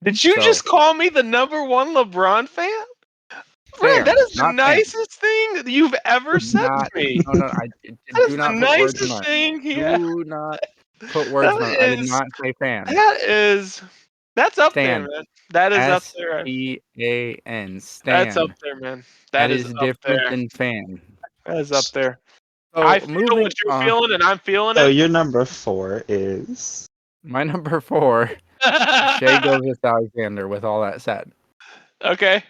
Did you So just call me the number one LeBron fan? Brad, that fan, is the not fan. nicest thing that you've ever said to Not me. no, no. That Do is the not put words in nicest my. thing he had. Do not put words in That my. I did is not say fan. that's up there, Stan. man. That is up there. STAN. That's up Stan. there, man. That That is is up different there. than fan. That is up there. I So feel what moving you're on. feeling, and I'm feeling So it. your number 4 is. My number 4, Shea Gilgeous-Alexander. With all that said, Okay.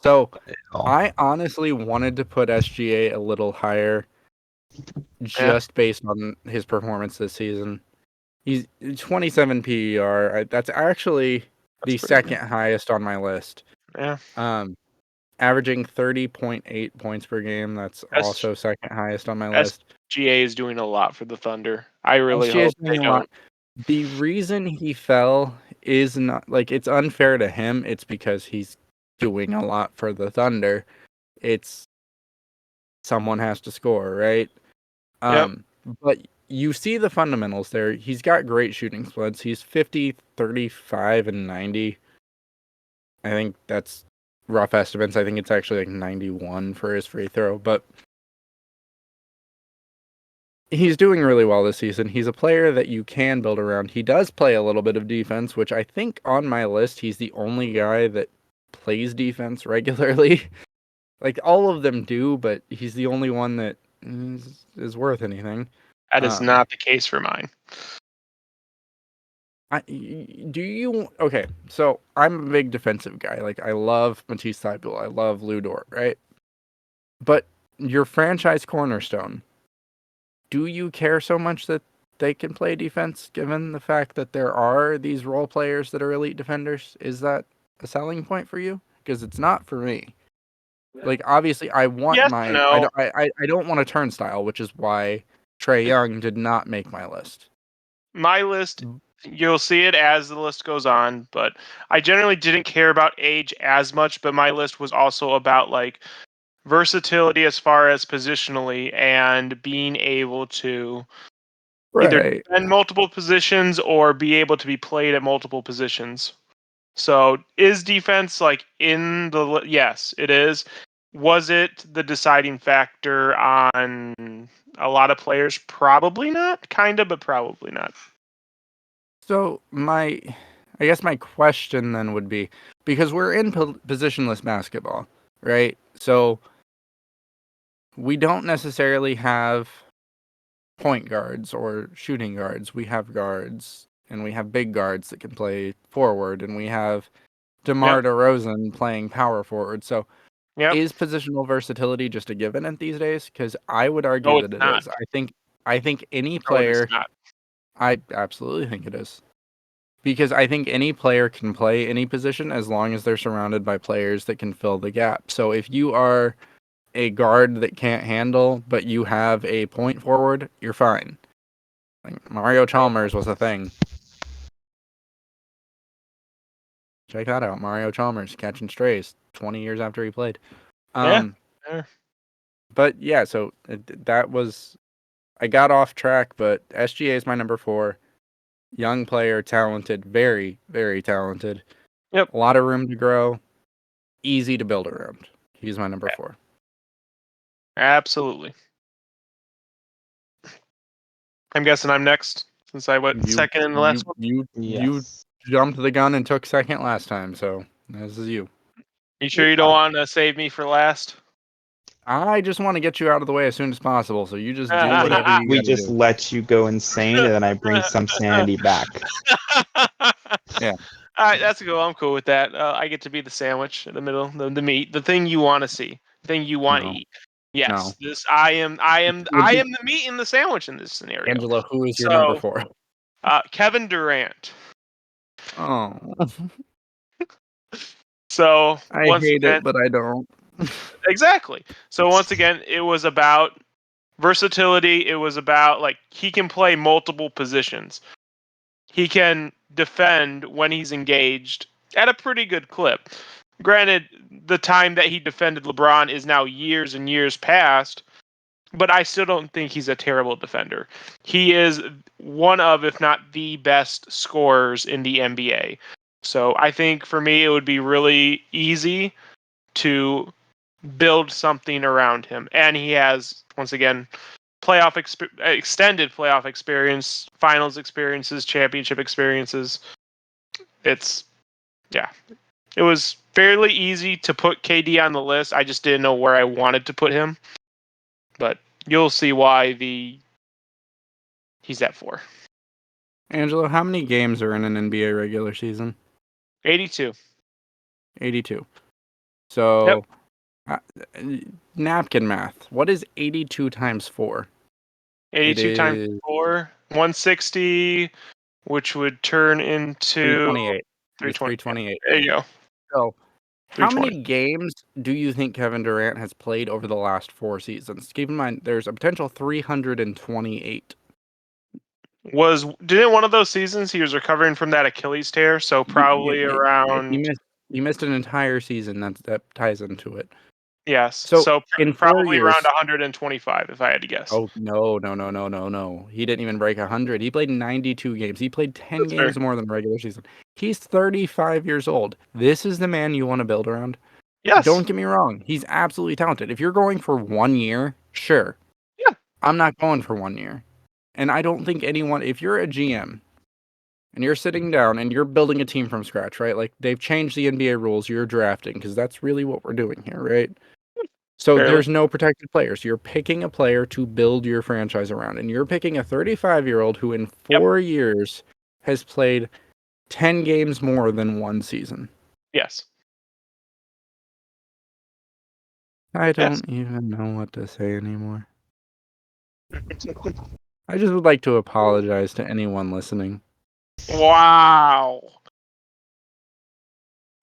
so Oh, I honestly wanted to put SGA a little higher, Yeah. just based on his performance this season. He's 27 PER. That's actually That's the pretty second good. highest on my list. Yeah. Averaging 30.8 points per game. That's S- also second highest on my list. SGA is doing a lot for the Thunder. I really SGA is hope they doing a don't. lot. The reason he fell is not like it's unfair to him. It's because he's doing a lot for the Thunder. It's someone has to score, right? Yep. But you see the fundamentals there. He's got great shooting splits. He's 50, 35, and 90. I think that's rough estimates. I think it's actually like 91 for his free throw, but he's doing really well this season. He's a player that you can build around. He does play a little bit of defense, which I think on my list, he's the only guy that plays defense regularly. Like all of them do, but he's the only one that is worth anything. That is not the case for mine. Okay, so I'm a big defensive guy. Like I love Matisse Thybulle. I love Lou Dort, right? But your franchise cornerstone, do you care so much that they can play defense given the fact that there are these role players that are elite defenders? Is that a selling point for you? Because it's not for me. Like obviously I want Yes and no. I don't want a turnstile, which is why Trae Young did not make my list. My list, you'll see it as the list goes on, but I generally didn't care about age as much, but my list was also about like versatility as far as positionally and being able to either Right. defend multiple positions or be able to be played at multiple positions. So is defense like in the yes, it is. Was it the deciding factor on a lot of players? Probably not. Kinda, but probably not. So I guess my question then would be, because we're in positionless basketball, right? So we don't necessarily have point guards or shooting guards. We have guards, and we have big guards that can play forward, and we have DeMar Yep. DeRozan playing power forward. So Yep. is positional versatility just a given at these days? Because I would argue No, it's that it not. is. I think any No, it is player. not. I absolutely think it is. Because I think any player can play any position as long as they're surrounded by players that can fill the gap. So if you are a guard that can't handle, but you have a point forward, you're fine. Like Mario Chalmers was a thing. Check that out. Mario Chalmers catching strays 20 years after he played. Yeah. Yeah. But yeah, so that was. I got off track, but SGA is my number 4. Young player, talented, very, very talented. Yep. A lot of room to grow. Easy to build around. He's my number 4. Absolutely. I'm guessing I'm next since I went You second in the you last one. you yes. jumped the gun and took second last time, so this is you. You sure you don't want to save me for last? I just want to get you out of the way as soon as possible, so you just do We, whatever you we gotta just do. let you go insane, and then I bring some sanity back. Yeah. All right, that's cool. I'm cool with that. I get to be the sandwich in the middle, the meat, the thing you want to see, the thing you want to No. eat. No. Yes, this I am the meat in the sandwich in this scenario. Angela, who is your number So, 4? Kevin Durant. Oh. So I once hate again, it, but I don't. exactly. So once again, it was about versatility. It was about like he can play multiple positions. He can defend when he's engaged at a pretty good clip. Granted, the time that he defended LeBron is now years and years past, but I still don't think he's a terrible defender. He is one of, if not the best scorers in the NBA. So I think for me, it would be really easy to build something around him. And he has, once again, extended playoff experience, finals experiences, championship experiences. It was fairly easy to put KD on the list. I just didn't know where I wanted to put him. But you'll see why he's at 4. Angelo, how many games are in an NBA regular season? 82. 82. So, napkin math. What is 82 times 4? 82 times 4, 160, which would turn into 328. 320. 328. There you go. So, how many games do you think Kevin Durant has played over the last 4 seasons? Keep in mind, there's a potential 328. Didn't one of those seasons he was recovering from that Achilles tear? So probably around. You missed an entire season. That ties into it. Yes. So in 4 probably years, around 125, if I had to guess. Oh no! He didn't even break 100. He played 92 games. He played 10 That's games fair. more than the regular season. He's 35 years old. This is the man you want to build around. Yes. Don't get me wrong. He's absolutely talented. If you're going for 1 year, sure. Yeah. I'm not going for 1 year. And I don't think anyone, if you're a GM and you're sitting down and you're building a team from scratch, right? Like they've changed the NBA rules, you're drafting, because that's really what we're doing here, right? So there's no protected players. You're picking a player to build your franchise around. And you're picking a 35-year-old who in 4 years has played 10 games more than 1 season. Yes. I don't even know what to say anymore. I just would like to apologize to anyone listening. Wow.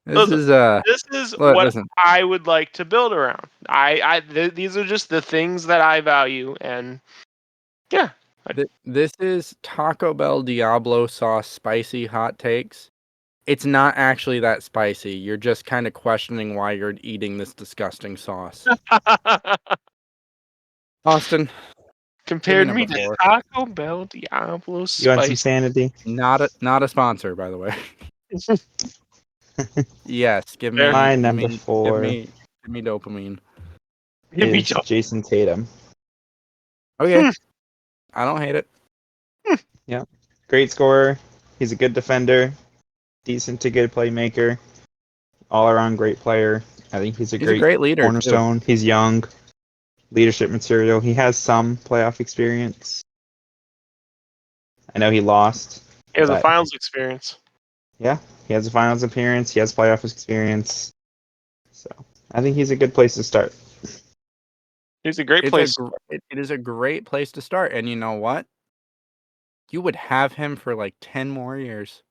This is what listen. I would like to build around. These are just the things that I value, and yeah. This is Taco Bell Diablo sauce spicy hot takes. It's not actually that spicy. You're just kind of questioning why you're eating this disgusting sauce. Austin, compared me to Taco Bell Diablo spicy. You want some sanity? Not a sponsor, by the way. Yes, give me my number 4. Give me dopamine. Is Jason Tatum. Okay. I don't hate it. Yeah. Great scorer. He's a good defender. Decent to good playmaker. All around great player. I think he's a great leader. Cornerstone. Too. He's young. Leadership material. He has some playoff experience. I know he lost. He has a finals experience. Yeah. He has a finals appearance. He has playoff experience. So I think he's a good place to start. It's a great place. It is a great place to start. And you know what? You would have him for like 10 more years.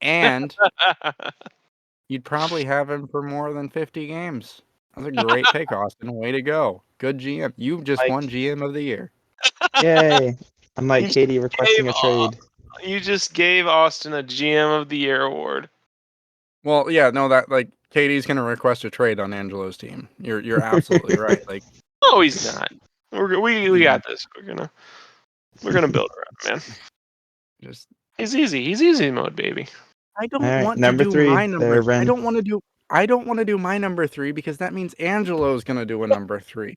And you'd probably have him for more than 50 games. That's a great pick, Austin. Way to go. Good GM. You just won GM of the year. Yay. I'm like Katie requesting a trade. You just gave Austin a GM of the year award. Well, yeah, no, that like Katie's gonna request a trade on Angelo's team. You're absolutely right. Like, no, he's not. We got this. We're gonna build around, man. Just he's easy. He's easy mode, baby. I don't want to do my number. I don't want to do my number 3 because that means Angelo's gonna do a number 3.